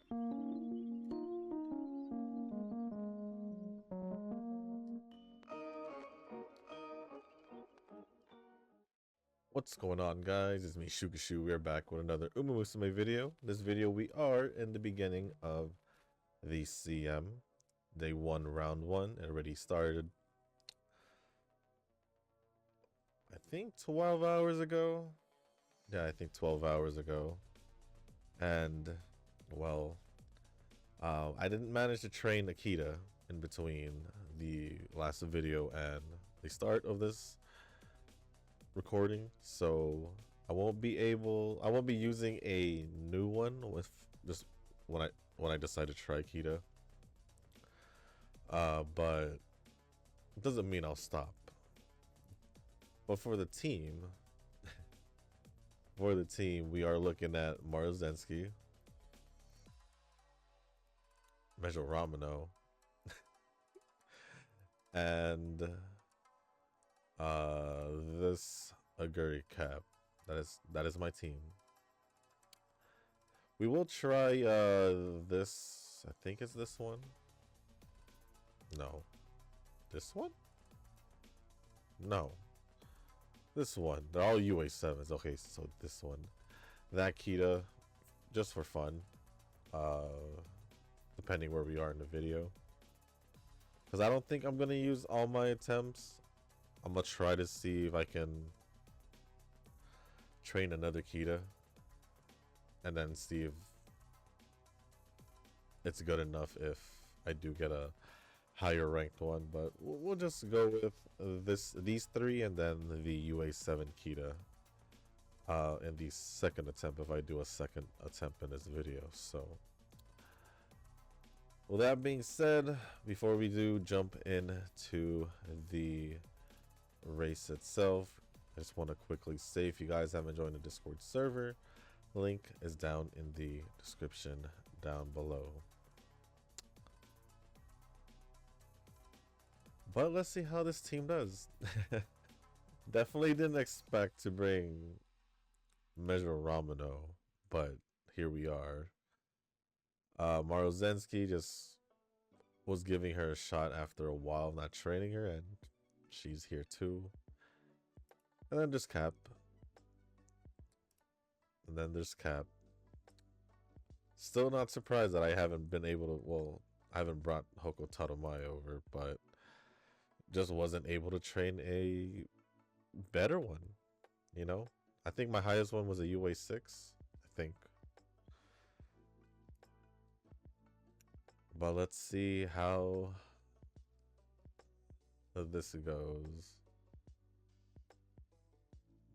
What's going on, guys? It's me, Shukashu. We're back with another umamusume video. This video, we are in the beginning of the CM. Day 1, round 1. It already started, I think 12 hours ago. Yeah, I think 12 hours ago. And, well, I didn't manage to train Akita in between the last video and the start of this recording, so I won't be using a new one with just when I decide to try Kita. But it doesn't mean I'll stop. But for the team, we are looking at Maruzensky, Measure Ramino, and this Aguri Cap. That is my team. We will try this. I think it's this one. No. This one? No. This one. They're all UA7s. Okay, so this one. That Kita, just for fun. Depending where we are in the video. Because I don't think I'm going to use all my attempts. I'm going to try to see if I can train another Kita. And then see if it's good enough if I do get a higher ranked one. But we'll just go with these three and then the UA7 Kita in the second attempt if I do a second attempt in this video. So, well, that being said, before we do jump into the race itself, I just want to quickly say, if you guys haven't joined the Discord server, link is down in the description down below. But let's see how this team does. Definitely didn't expect to bring Measure Ramino, but here we are. Maruzensky just was giving her a shot after a while not training her, and she's here too. And then there's Cap. And then there's Cap. Still not surprised that I haven't been able to, well, I haven't brought Hoko Tatomai over, but just wasn't able to train a better one, you know? I think my highest one was a UA6, I think. But let's see how this goes.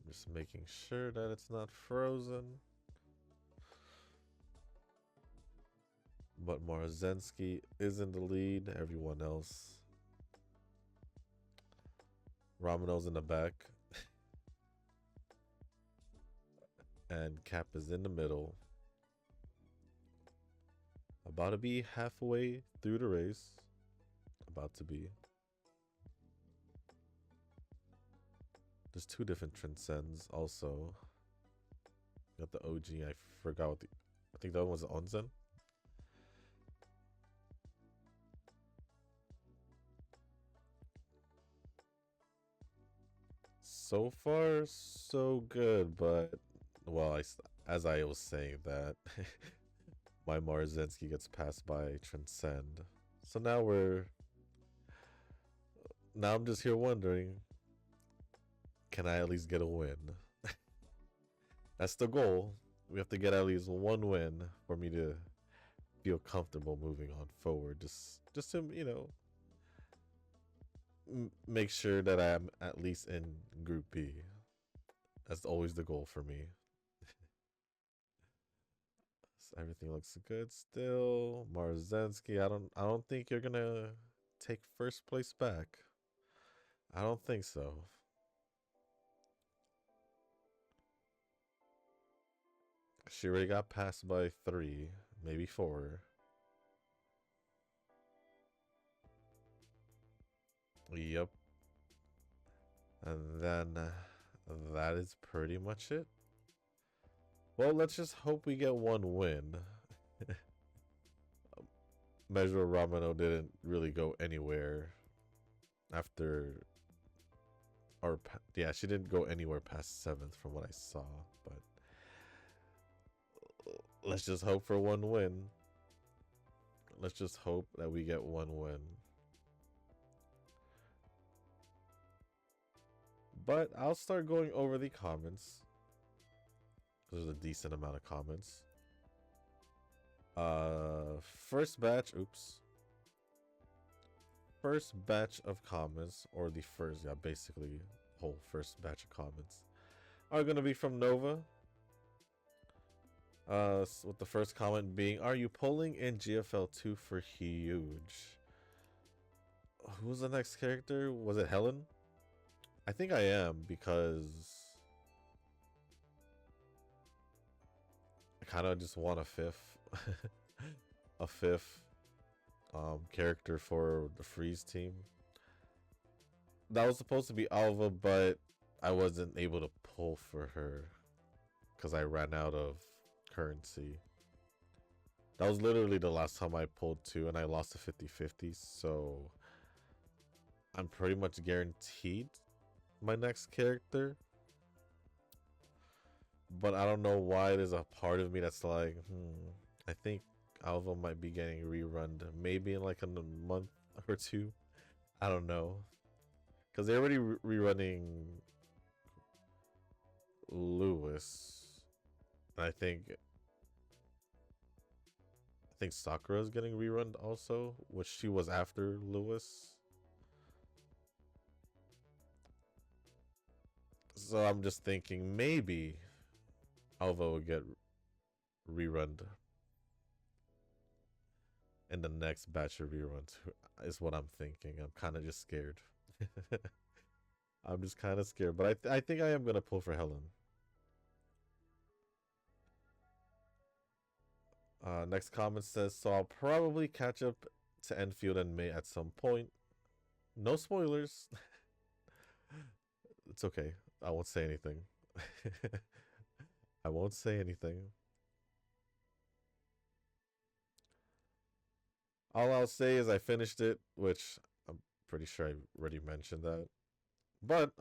Just making sure that it's not frozen. But Maruzensky is in the lead. Everyone else. Ramino's in the back. And Cap is in the middle. About to be halfway through the race. About to be. There's two different Transcends also. Got the OG. I forgot what I think that one was the Onsen. So far, so good, but well, as I was saying that, my Maruzensky gets passed by Transcend. So now I'm just here wondering, can I at least get a win? That's the goal. We have to get at least one win for me to feel comfortable moving on forward. Just to, you know, make sure that I'm at least in Group B. That's always the goal for me. So everything looks good still. Maruzensky, I don't think you're gonna take first place back. I don't think so. She already got passed by 3, maybe 4. Yep. And then that is pretty much it. Well, let's just hope we get one win. Measure Ramano didn't really go anywhere after, or yeah, she didn't go anywhere past 7th from what I saw, but let's just hope for one win. Let's just hope that we get one win. But I'll start going over the comments. There's a decent amount of comments. First batch, oops. First batch of comments, or the first, yeah, basically whole first batch of comments are gonna be from Nova. With the first comment being, are you pulling in GFL2 for huge? Who's the next character? Was it Helen? I think I am, because I kind of just want a fifth a fifth character for the Freeze team. That was supposed to be Alva, but I wasn't able to pull for her because I ran out of currency. That was literally the last time I pulled 2 and I lost to 50-50, so I'm pretty much guaranteed my next character. But I don't know why there's a part of me that's like, I think Alva might be getting rerun maybe in like a month or 2. I don't know. Because they're already rerunning Lewis. And I think Sakura is getting rerun also, which she was after Lewis. So I'm just thinking maybe Alva will get rerun in the next batch of reruns, is what I'm thinking. I'm kind of just scared. I'm just kind of scared, but I think I am gonna pull for Helen. Next comment says, so I'll probably catch up to Enfield and May at some point. No spoilers. It's okay. I won't say anything. I won't say anything. All I'll say is I finished it, which I'm pretty sure I already mentioned that. But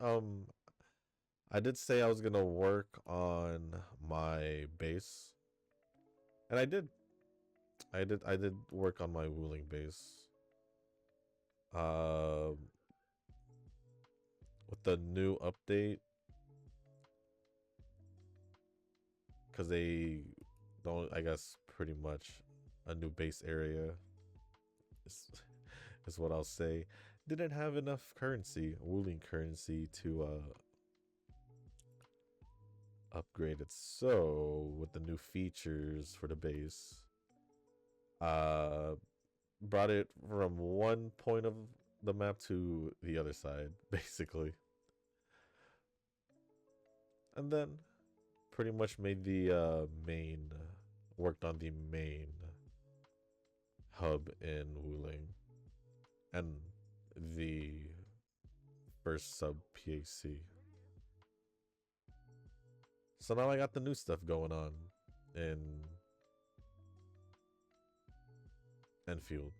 I did say I was gonna work on my base. And I did. I did work on my Wuling base. With the new update, because they don't, I guess, pretty much a new base area is what I'll say. Didn't have enough currency, Wuling currency, to upgrade it. So with the new features for the base, brought it from one point of the map to the other side, basically. And then pretty much made the worked on the main hub in Wuling and the first sub PAC. So now I got the new stuff going on in Enfield.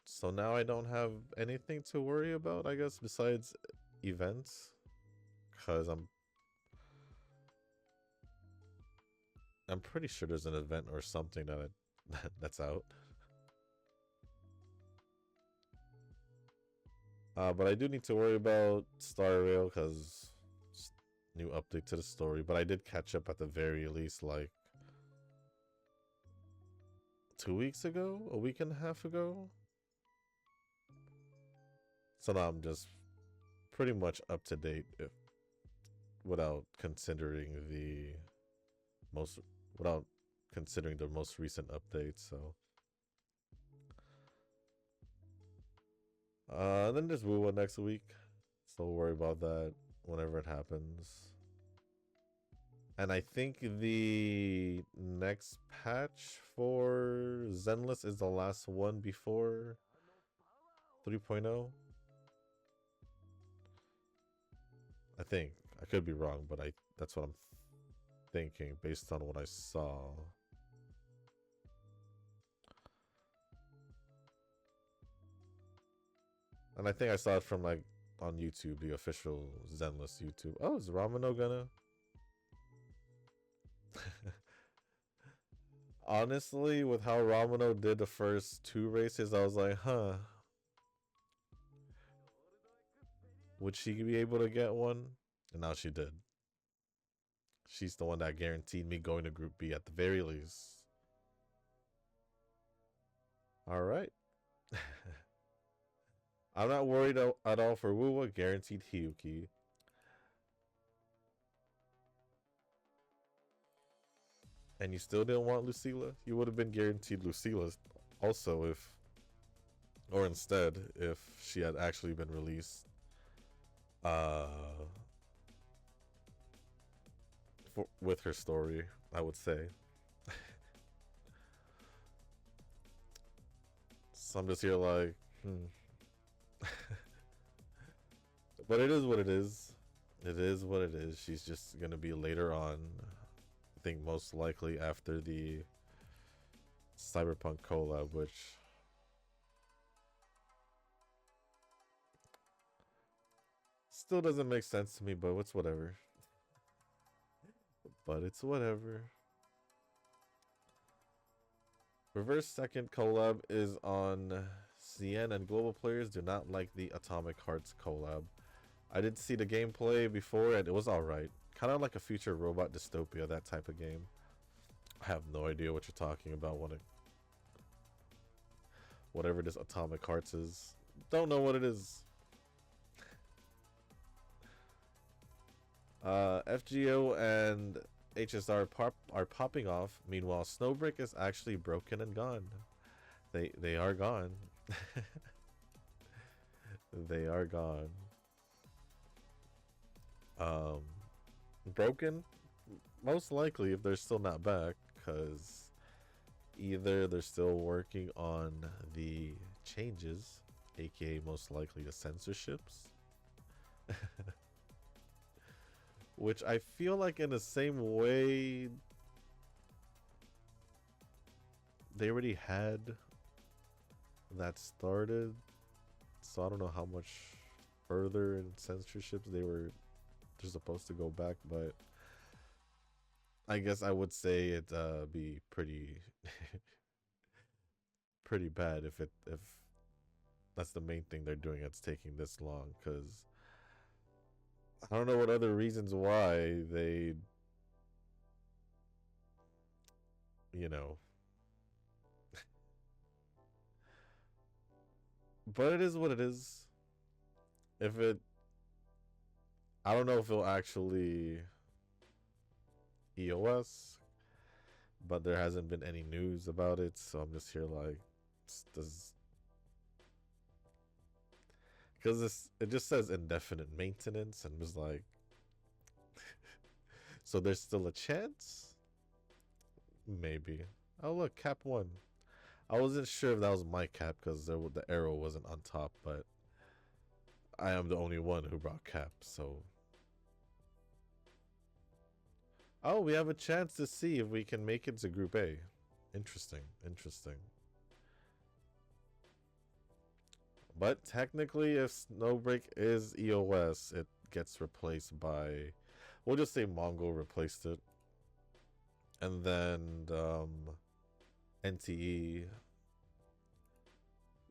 So now I don't have anything to worry about, I guess, besides events. Because I'm pretty sure there's an event or something that's out. But I do need to worry about Star Rail because new update to the story. But I did catch up at the very least, like 2 weeks ago, a week and a half ago. So now I'm just pretty much up to date, without considering the most recent updates. So then there's Wuwa next week, so we'll worry about that whenever it happens. And I think the next patch for Zenless is the last one before 3.0. I think. I could be wrong, but that's what I'm thinking based on what I saw. And I think I saw it from like on YouTube, the official Zenless YouTube. Oh, is Ramino gonna? Honestly, with how Ramino did the first two races, I was like, huh. Would she be able to get one? And now she did. She's the one that guaranteed me going to Group B at the very least. All right. I'm not worried at all for Wuwa. Guaranteed Hiyuki. And you still didn't want Lucila? You would have been guaranteed Lucila also if, or instead, if she had actually been released. With her story, I would say. So I'm just here like, But it is what it is. It is what it is. She's just gonna be later on. I think most likely after the Cyberpunk collab, which still doesn't make sense to me, but it's whatever. But it's whatever. Reverse Second collab is on CN, and global players do not like the Atomic Hearts collab. I did see the gameplay before and it was alright. Kind of like a future robot dystopia, that type of game. I have no idea what you're talking about when it... Whatever this Atomic Hearts is. Don't know what it is. FGO and HSR are popping off. Meanwhile, Snowbreak is actually broken and gone. They are gone. They are gone. Broken? Most likely if they're still not back, because either they're still working on the changes, aka most likely the censorships. Which I feel like in the same way they already had that started, so I don't know how much further in censorships they're supposed to go back, but I guess I would say it'd be pretty pretty bad if that's the main thing they're doing. It's taking this long, because I don't know what other reasons why they, you know. But it is what it is. If it, I don't know if it'll actually EOS, but there hasn't been any news about it, so I'm just here like, does, because it just says indefinite maintenance, and was like, so there's still a chance? Maybe. Oh look, cap 1. I wasn't sure if that was my cap because the arrow wasn't on top, but I am the only one who brought cap, so. Oh, we have a chance to see if we can make it to Group A. Interesting, interesting. But technically, if Snowbreak is EOS, it gets replaced by, we'll just say Mongol replaced it. And then NTE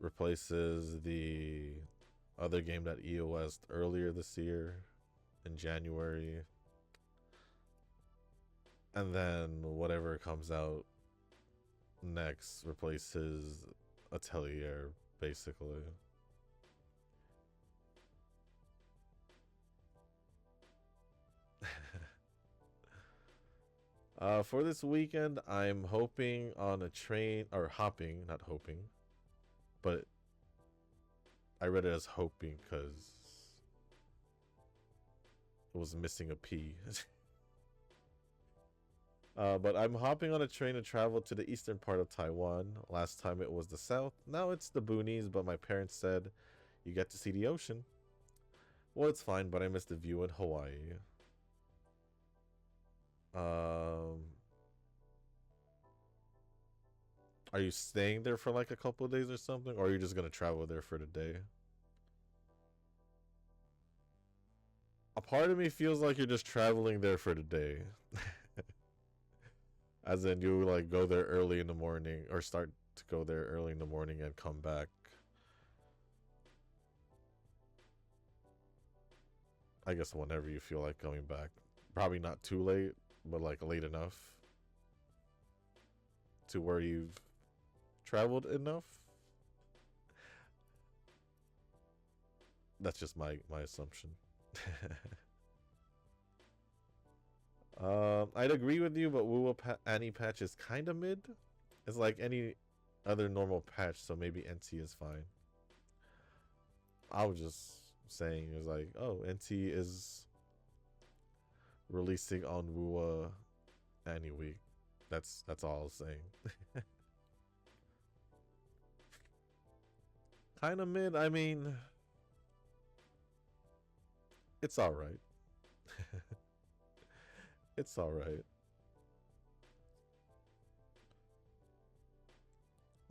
replaces the other game that EOS'd earlier this year in January. And then whatever comes out next replaces Atelier, basically. For this weekend, I'm hoping on a train, or hopping, not hoping, but I read it as hoping because it was missing a P. But I'm hopping on a train to travel to the eastern part of Taiwan. Last time it was the south. Now it's the boonies, but my parents said you get to see the ocean. Well, it's fine, but I missed the view in Hawaii. Um, are you staying there for like a couple of days or something, or are you just gonna travel there for the day? A part of me feels like you're just traveling there for the day. As in you like go there early in the morning or start to go there early in the morning and come back. I guess whenever you feel like coming back. Probably not too late, but like late enough to where you've traveled enough. That's just my assumption. I'd agree with you, but Annie patch is kind of mid. It's like any other normal patch, so maybe NT is fine. I was just saying, it was like, oh, NT is releasing on Wua Annie week. That's all I was saying. Kind of mid. I mean, it's all right. It's all right.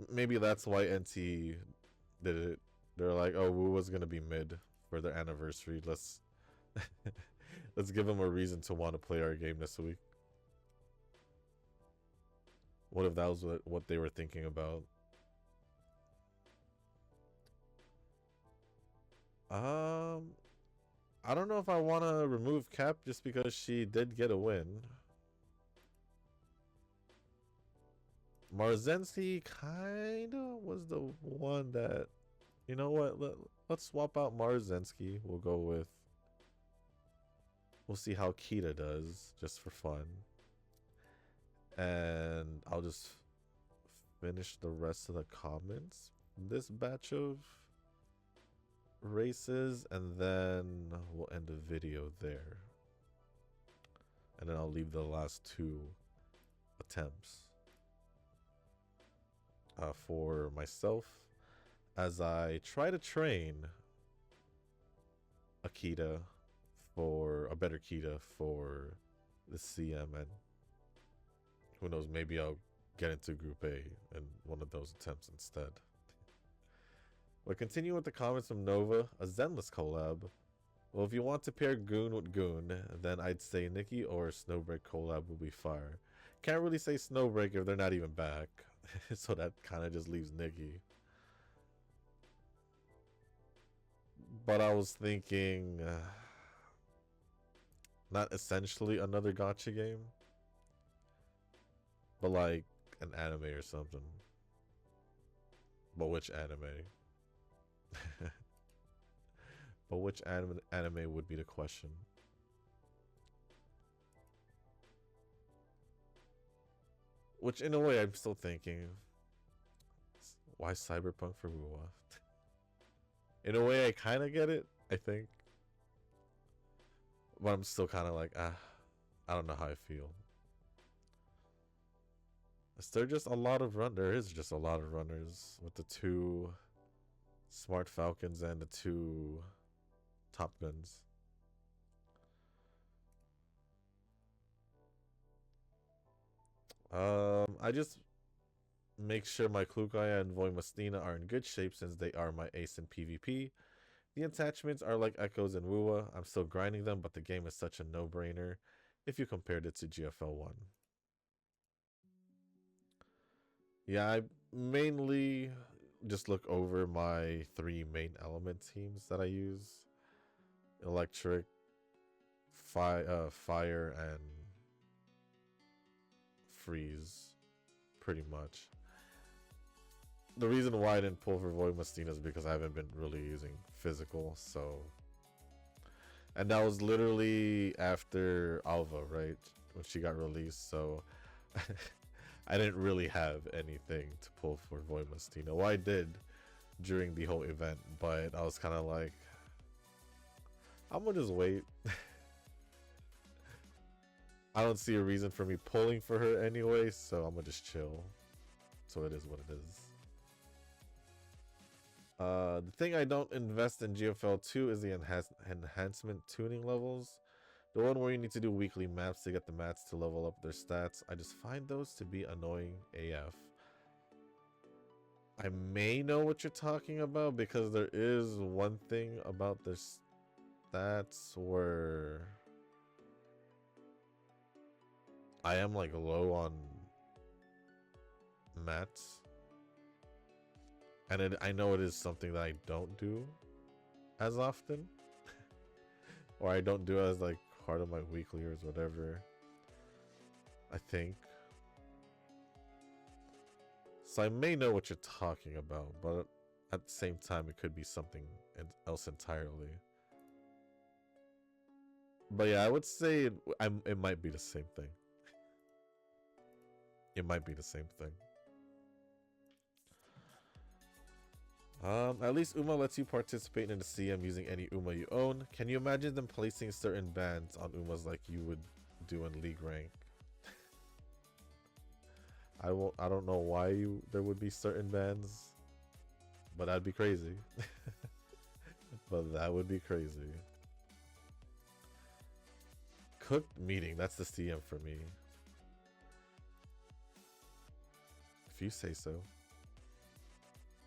Maybe that's why NT did it. They're like, oh, Wu was gonna be mid for their anniversary. Let's give them a reason to want to play our game this week. What if that was what they were thinking about? Um, I don't know if I want to remove Cap just because she did get a win. Marzensky kinda was the one that, you know what? Let's swap out Marzensky. We'll go with. We'll see how Kita does just for fun, and I'll just finish the rest of the comments. This batch of races, and then we'll end the video there. And then I'll leave the last two attempts for myself as I try to train a Kita for a better Kita for the CM, and who knows, maybe I'll get into Group A in one of those attempts instead. We'll continue with the comments from Nova, a Zenless collab. Well, if you want to pair Goon with Goon, then I'd say Nikki or Snowbreak collab will be fire. Can't really say Snowbreak if they're not even back, so that kind of just leaves Nikki. But I was thinking, not essentially another gacha game, but like an anime or something. But which anime? But which anime would be the question? Which, in a way, I'm still thinking, why Cyberpunk for Wuwa? In a way, I kind of get it, I think. But I'm still kind of like, I don't know how I feel. There is just a lot of runners with the two Smart Falcons and the two Top Guns. I just make sure my Klukaya and Voimastina are in good shape since they are my ace in PvP. The attachments are like Echoes and Wuwa. I'm still grinding them, but the game is such a no-brainer if you compared it to GFL 1. Yeah, I mainly just look over my 3 main element teams that I use. Electric, fire, and freeze, pretty much. The reason why I didn't pull for Void Mustina is because I haven't been really using physical, so. And that was literally after Alva, right? When she got released, so I didn't really have anything to pull for Void Mustina. Well, I did during the whole event, but I was kind of like, I'm gonna just wait. I don't see a reason for me pulling for her anyway, so I'm gonna just chill. So it is what it is. The thing I don't invest in GFL 2 is the enhancement tuning levels. The one where you need to do weekly maps to get the mats to level up their stats. I just find those to be annoying AF. I may know what you're talking about because there is one thing about their stats where I am like low on mats. And I know it is something that I don't do as often. Or I don't do as like part of my weekly or whatever. I think. So I may know what you're talking about, but at the same time it could be something else entirely. But yeah, I would say it might be the same thing. It might be the same thing. At least Uma lets you participate in the CM using any Uma you own. Can you imagine them placing certain bans on Umas like you would do in League Rank? I don't know why there would be certain bans, but that'd be crazy. But that would be crazy. Cooked meeting, that's the CM for me. If you say so.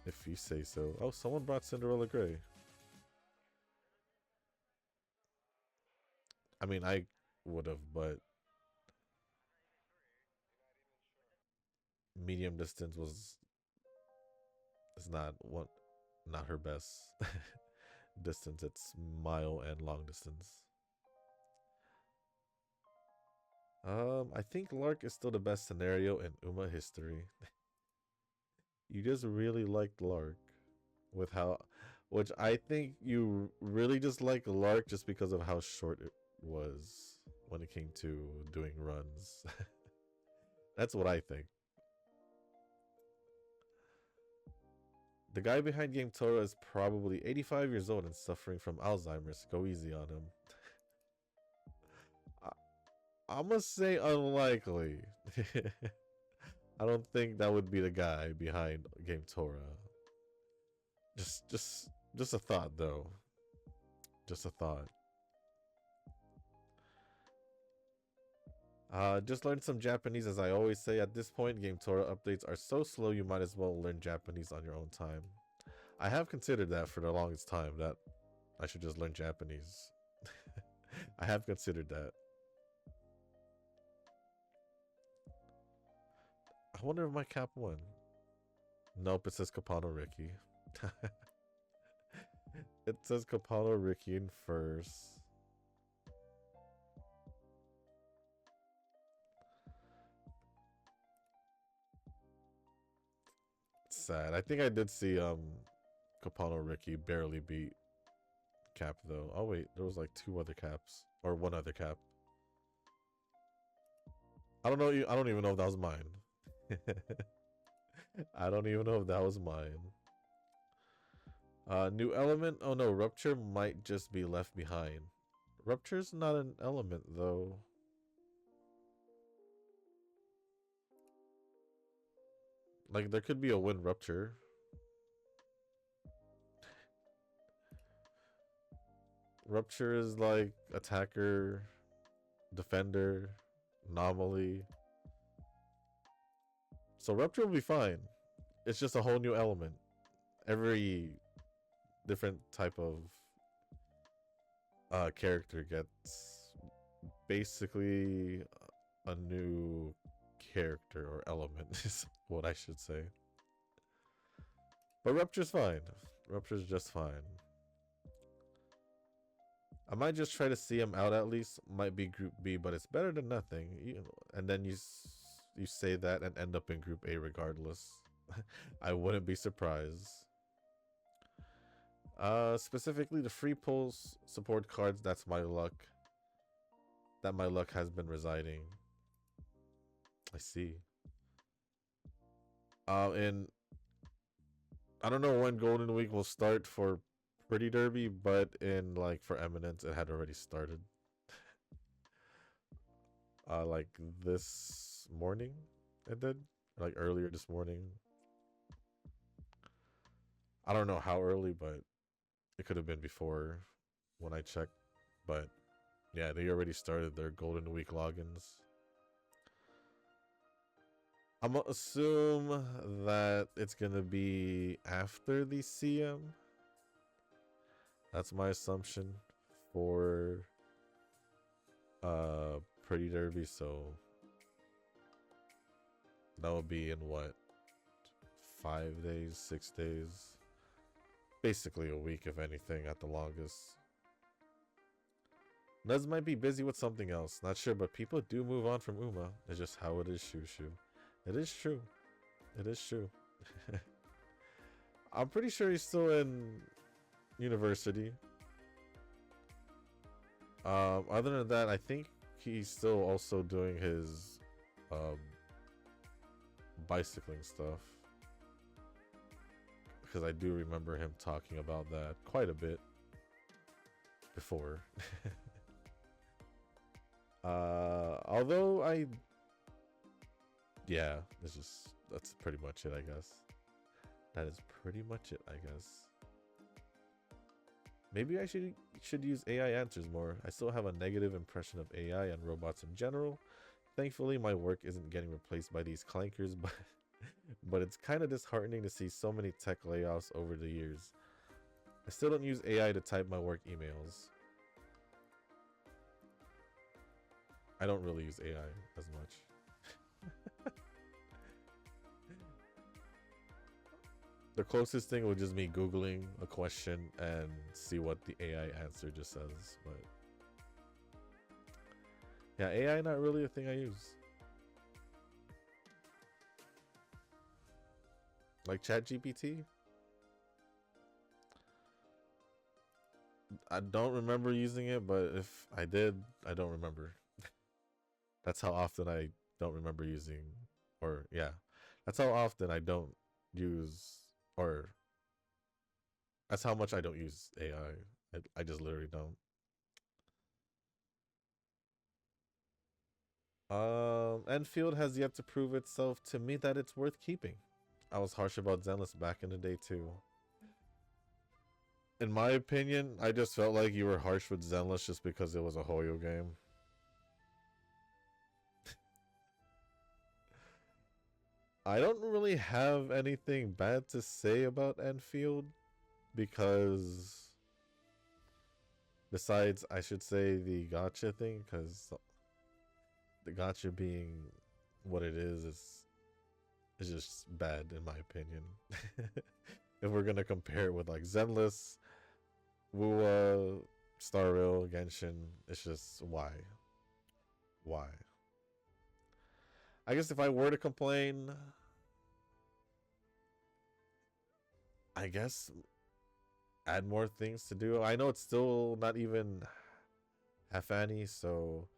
If you say so. Oh, someone brought Cinderella Grey. I mean, I would have, but medium distance is not her best distance. It's mile and long distance. I think Lark is still the best scenario in Uma history. You just really liked Lark with how, which I think you really just like Lark just because of how short it was when it came to doing runs. That's what I think. The guy behind Gametora is probably 85 years old and suffering from Alzheimer's. Go easy on him. I'm gonna say unlikely. I don't think that would be the guy behind Gametora. Just a thought though. Just a thought. Just learn some Japanese, as I always say. At this point, Gametora updates are so slow you might as well learn Japanese on your own time. I have considered that for the longest time, that I should just learn Japanese. I have considered that. I wonder if my cap won. Nope, it says Capano Ricky. It says Capano Ricky in first. Sad. I think I did see Capano Ricky barely beat Cap though. Oh wait, there was like two other caps or one other cap. I don't know. I don't even know if that was mine. I don't even know if that was mine. New element. Oh no, rupture might just be left behind. Rupture's not an element though. Like there could be a wind rupture. Rupture is like attacker, defender, anomaly. So rupture will be fine. It's just a whole new element. Every different type of character gets basically a new character or element is what I should say. But rupture's fine. Rupture's just fine. I might just try to see him out at least. Might be Group B, but it's better than nothing. And then you say that and end up in Group A regardless. I wouldn't be surprised. Specifically the free pulls support cards. That's my luck. That my luck has been residing. I see. And I don't know when Golden Week will start for Pretty Derby, but in like for Eminence, it had already started. Like this morning, it did. Like earlier this morning. I don't know how early, but it could have been before when I checked. But Yeah, they already started their Golden Week logins. I'm gonna assume that it's gonna be after the CM. That's my assumption for Pretty Derby, so that would be in what, 5 days, 6 days, basically a week if anything at the longest. Nuz might be busy with something else, not sure, but people do move on from Uma. It's just how it is, Shushu. It is true. It is true. I'm pretty sure he's still in university. Other than that, I think he's still also doing his bicycling stuff, because I do remember him talking about that quite a bit before. Although yeah, that's pretty much it, I guess. That is pretty much it, I guess. Maybe I should use AI answers more. I still have a negative impression of AI and robots in general. Thankfully, my work isn't getting replaced by these clankers, but it's kind of disheartening to see so many tech layoffs over the years. I still don't use AI to type my work emails. I don't really use AI as much. The closest thing would just be Googling a question and see what the AI answer just says. But yeah, AI not really a thing I use. Like ChatGPT? I don't remember using it, but if I did, I don't remember. That's how often I don't remember using, or yeah, that's how often I don't use, or that's how much I don't use AI. I just literally don't. Enfield has yet to prove itself to me that it's worth keeping. I was harsh about Zenless back in the day too. In my opinion, I just felt like you were harsh with Zenless just because it was a Hoyo game. I don't really have anything bad to say about Enfield because, besides, I should say the gotcha thing, because the gotcha being what it is just bad in my opinion. If we're gonna compare it with like Zenless, Wua, Star Rail, Genshin, it's just why? Why? I guess if I were to complain, I guess add more things to do. I know it's still not even half any, so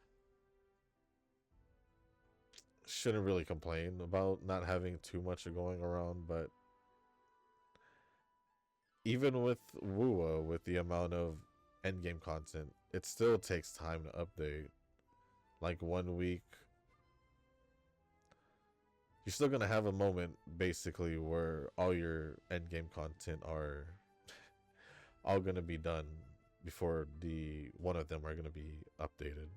shouldn't really complain about not having too much going around, but even with Wua, with the amount of endgame content, it still takes time to update. Like 1 week, you're still gonna have a moment basically where all your endgame content are all gonna be done before the one of them are gonna be updated,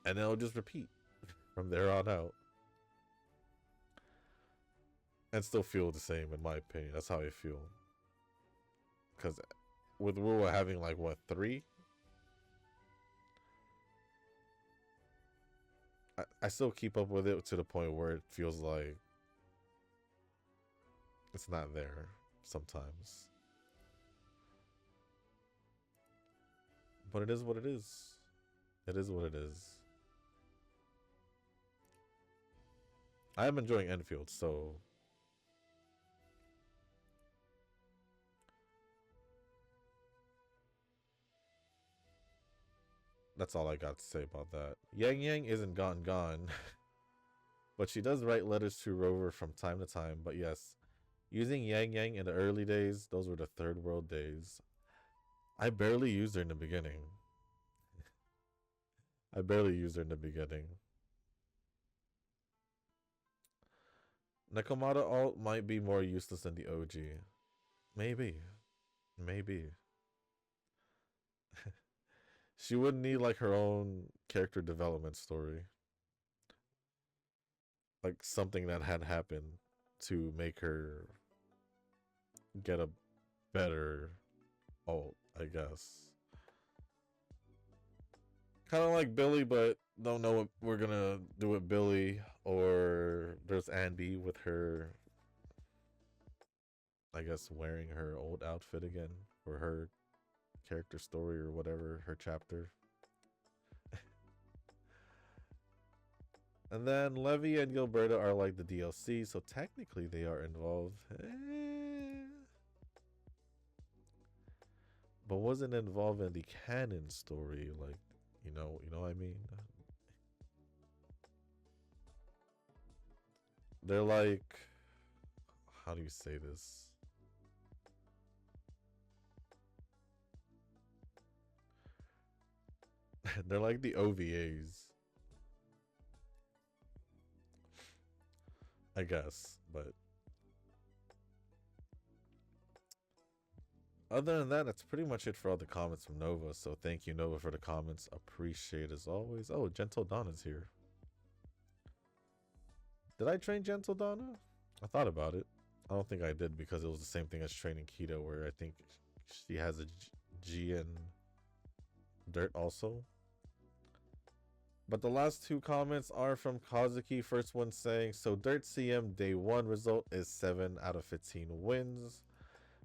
and then it'll just repeat from there on out, and still feel the same in my opinion. That's how I feel. Because with Wua having like what, 3, I still keep up with it to the point where it feels like it's not there sometimes. But it is what it is. It is what it is. I am enjoying Enfield, so that's all I got to say about that. Yang Yang isn't gone, but she does write letters to Rover from time to time. But yes, using Yang Yang in the early days, those were the third world days. I barely used her in the beginning. I barely used her in the beginning. Nakamata alt might be more useless than the OG. Maybe. Maybe. She wouldn't need like her own character development story. Like something that had happened to make her get a better ult, I guess. Kind of like Billy, but don't know what we're gonna do with Billy. Or there's Andy with her, I guess, wearing her old outfit again for her character story or whatever, her chapter. And then Levy and Gilberta are like the DLC, so technically they are involved. But wasn't involved in the canon story, like, you know what I mean? They're like, how do you say this? They're like the OVAs, I guess. But other than that, that's pretty much it for all the comments from Nova. So thank you, Nova, for the comments. Appreciate as always. Oh, Gentle Donna's here. Did I train Gentle Donna? I thought about it. I don't think I did because it was the same thing as training Keto, where I think she has a G in Dirt also. But the last two comments are from Kazuki. First one saying, so Dirt CM day 1 result is 7 out of 15 wins.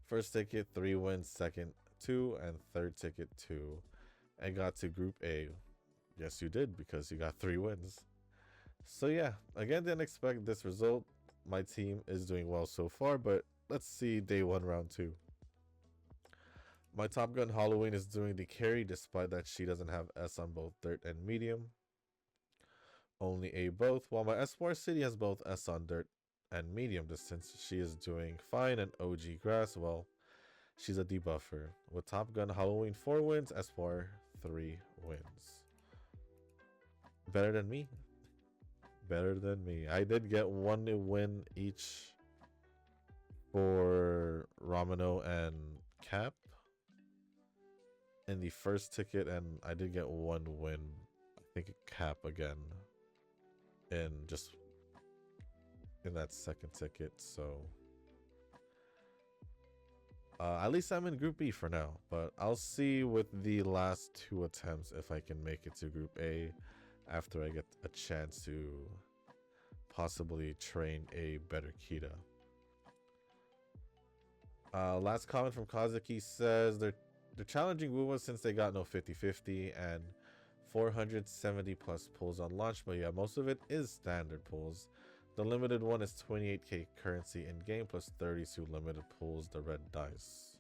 First ticket 3 wins, second 2, and third ticket 2. And got to Group A. Yes, you did, because you got 3 wins. So yeah, again, didn't expect this result. My team is doing well so far, but let's see day 1, round 2. My Top Gun Halloween is doing the carry, despite that she doesn't have S on both Dirt and Medium. Only A both, while my Espoir City has both S on Dirt and Medium distance. She is doing fine, and OG Grass, well, she's a debuffer. With Top Gun Halloween 4 wins, Espoir 3 wins. Better than me. Better than me. I did get 1 win each for Ramino and Cap in the first ticket, and I did get 1 win, I think, Cap again in that second ticket. So at least I'm in Group B for now, but I'll see with the last 2 attempts if I can make it to Group A after I get a chance to possibly train a better Kita. Last comment from Kazuki says they're challenging Wuwa since they got no 50-50 and 470 plus pulls on launch, but yeah, most of it is standard pulls. The limited one is 28k currency in game plus 32 limited pulls, the red dice.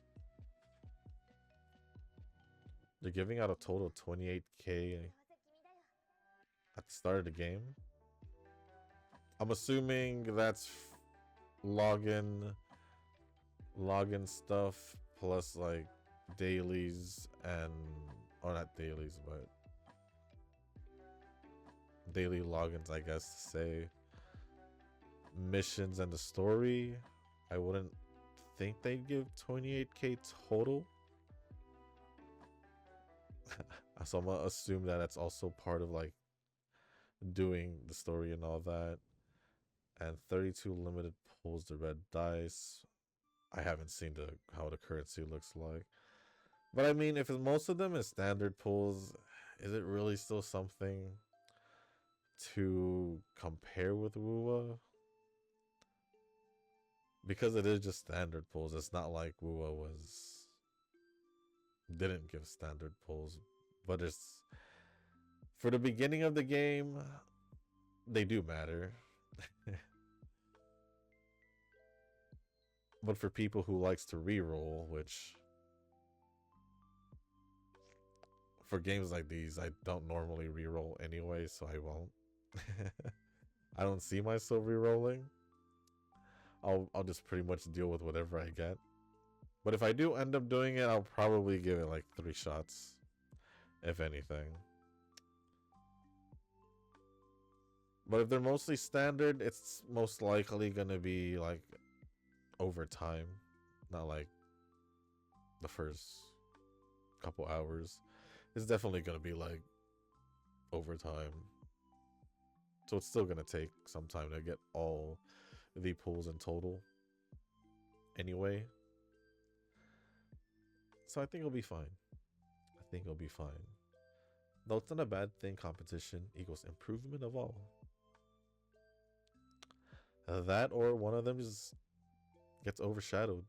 They're giving out a total of 28k at the start of the game. I'm assuming that's login stuff plus like dailies and, or not dailies, but daily logins, I guess to say. Missions and the story. I wouldn't think they'd give 28k total. So I'm gonna assume that that's also part of like doing the story and all that. And 32 limited pulls, the red dice. I haven't seen how the currency looks like. But I mean, if most of them is standard pulls, is it really still something to compare with Wuwa? Because it is just standard pulls. It's not like Wuwa didn't give standard pulls. But it's, for the beginning of the game, they do matter. But for people who likes to reroll, which for games like these, I don't normally reroll anyway, so I won't. I don't see myself rerolling. I'll just pretty much deal with whatever I get. But if I do end up doing it, I'll probably give it like 3 shots, if anything. But if they're mostly standard, it's most likely gonna be like over time, not like the first couple hours. It's definitely gonna be like overtime. So it's still gonna take some time to get all the pulls in total. Anyway. So I think it'll be fine. I think it'll be fine. Though it's not a bad thing, competition equals improvement of all. That or one of them just gets overshadowed.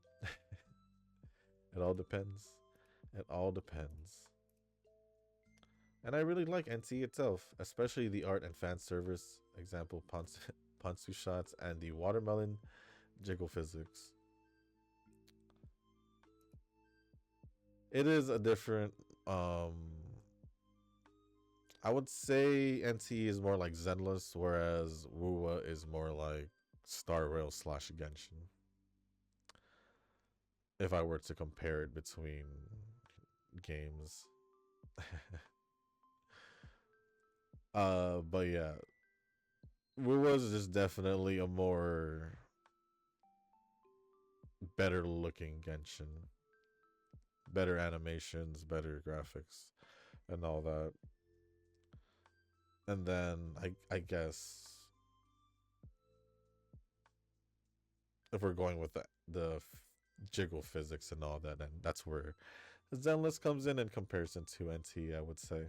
It all depends. It all depends. And I really like NT itself, especially the art and fan service, example Ponsu shots and the watermelon jiggle physics. It is a different I would say NT is more like Zenless, whereas Wuwa is more like Star Rail / Genshin. If I were to compare it between games. But yeah. Wuwa is just definitely a more better looking Genshin. Better animations, better graphics, and all that. And then I guess if we're going with the jiggle physics and all that, and that's where Zenless comes in comparison to NT, I would say.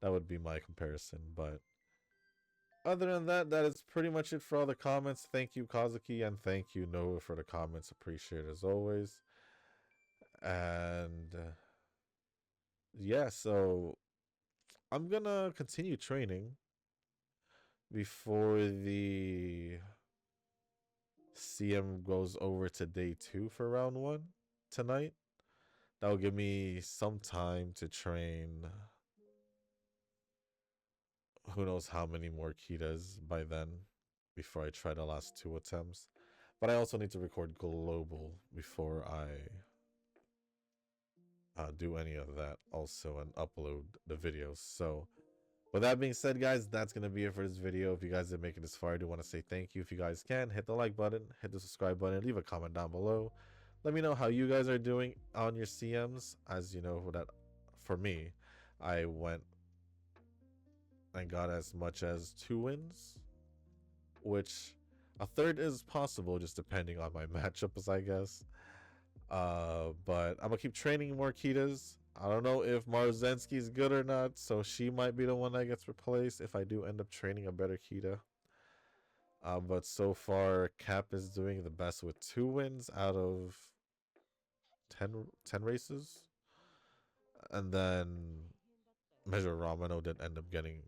That would be my comparison. But other than that, that is pretty much it for all the comments. Thank you, Kazuki, and thank you, Noah, for the comments. Appreciate it as always. And yeah, so I'm gonna continue training before the CM goes over to day 2 for round 1 tonight. That'll give me some time to train who knows how many more Kitas by then before I try the last 2 attempts. But I also need to record global before I do any of that also and upload the videos. So with that being said, guys, that's going to be it for this video. If you guys did make it this far, I do want to say thank you. If you guys can, hit the like button, hit the subscribe button, leave a comment down below. Let me know how you guys are doing on your CMs. As you know, that for me, I went and got as much as 2 wins, which a third is possible just depending on my matchups, I guess. But I'm gonna keep training more Kitas. I don't know if Marzensky is good or not, so she might be the one that gets replaced if I do end up training a better Kita. But so far, Cap is doing the best with 2 wins out of 10 races. And then Measure Ramano did end up getting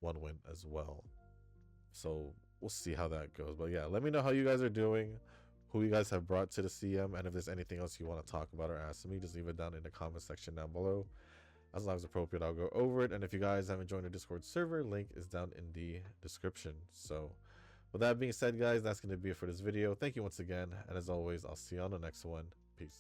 1 win as well. So we'll see how that goes. But yeah, let me know how you guys are doing, who you guys have brought to the CM, and if there's anything else you want to talk about or ask me, just leave it down in the comment section down below. As long as appropriate, I'll go over it. And if you guys haven't joined the Discord server, link is down in the description. So with that being said, guys, that's going to be it for this video. Thank you once again. And as always, I'll see you on the next one. Peace.